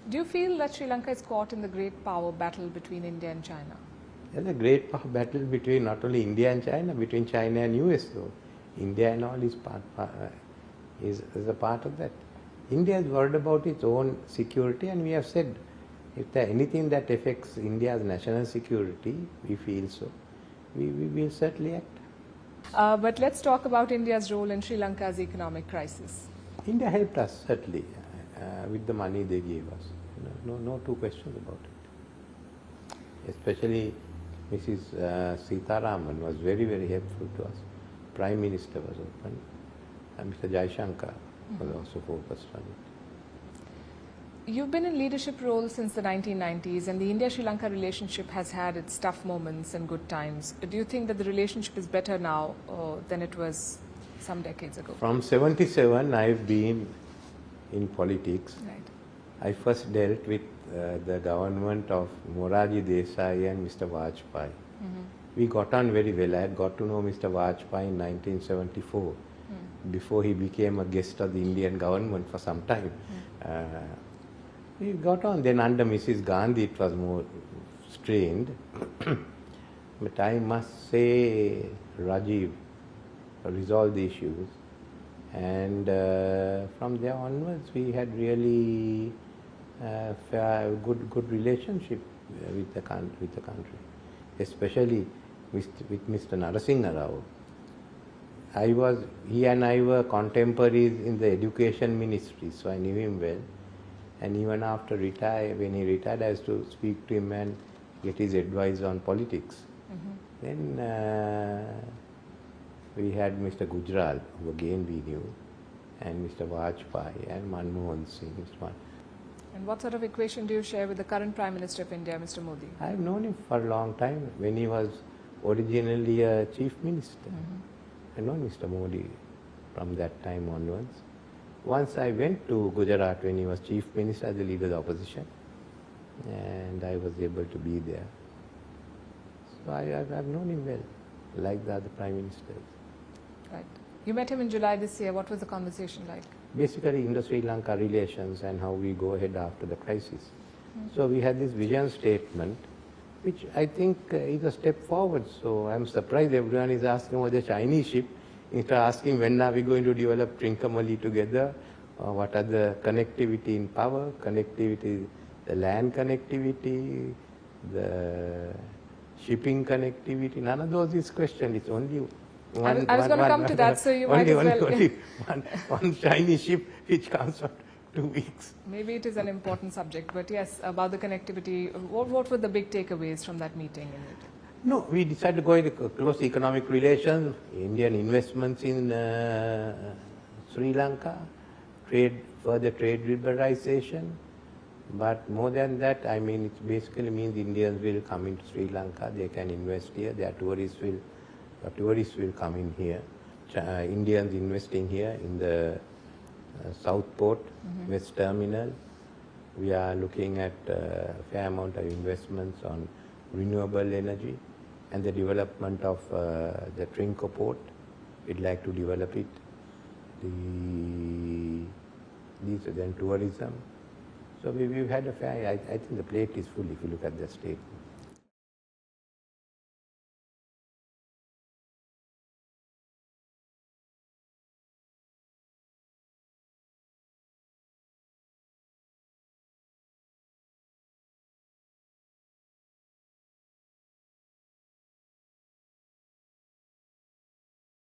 Do you feel that Sri Lanka is caught in the great power battle between India and China? There's a great power battle between not only India and China, between China and US though. India and all is is a part of that. India is worried about its own security, and we have said if there anything that affects India's national security, we feel so, we will certainly act. But let's talk about India's role in Sri Lanka's economic crisis. India helped us certainly with the money they gave us. No two questions about it. Especially Mrs. Sitaraman was very, very helpful to us. Prime Minister was open, and Mr. Jaishankar was also focused on it. You've been in leadership roles since the 1990s, and the India-Sri Lanka relationship has had its tough moments and good times. Do you think that the relationship is better now than it was some decades ago? From 77, I've been in politics. Right. I first dealt with the government of Morarji Desai and Mr. Vajpayee. We got on very well. I had got to know Mr. Vajpayee in 1974, before he became a guest of the Indian government for some time. We got on. Then under Mrs. Gandhi it was more strained. But I must say Rajiv resolved the issues, and from there onwards we had really good relationship with the country, especially with Mr. Narasingha Rao. He and I were contemporaries in the education ministry, so I knew him well. And even after when he retired, I used to speak to him and get his advice on politics. Then we had Mr. Gujral, who again we knew, and Mr. Vajpayee and Manmohan Singh. And what sort of equation do you share with the current Prime Minister of India, Mr. Modi? I have known him for a long time, when he was originally a chief minister. I know Mr. Modi from that time onwards. Once I went to Gujarat when he was chief minister as the leader of the opposition, and I was able to be there. So I've known him well, like the other prime ministers. Right. You met him in July this year. What was the conversation like? Basically Indo-Sri Lanka relations and how we go ahead after the crisis. So we had this vision statement, which I think is a step forward. So I'm surprised everyone is asking about the Chinese ship, instead of asking when are we going to develop Trincomalee together, what are the connectivity in power, connectivity, the land connectivity, the shipping connectivity. None of those is questioned. It's only one. I was going to come to that, so you might as well. Only one Chinese ship which comes for 2 weeks. Maybe it is an important subject, but yes, about the connectivity, what were the big takeaways from that meeting? No, we decided to go into close economic relations, Indian investments in Sri Lanka, further trade liberalization. But more than that, I mean, it basically means Indians will come into Sri Lanka, they can invest here, their tourists will come in here. Indians investing here in the South Port, West Terminal. We are looking at a fair amount of investments on renewable energy and the development of the Trinco port. We'd like to develop it. Then tourism. So we've had a fair, I think the plate is full if you look at the statement.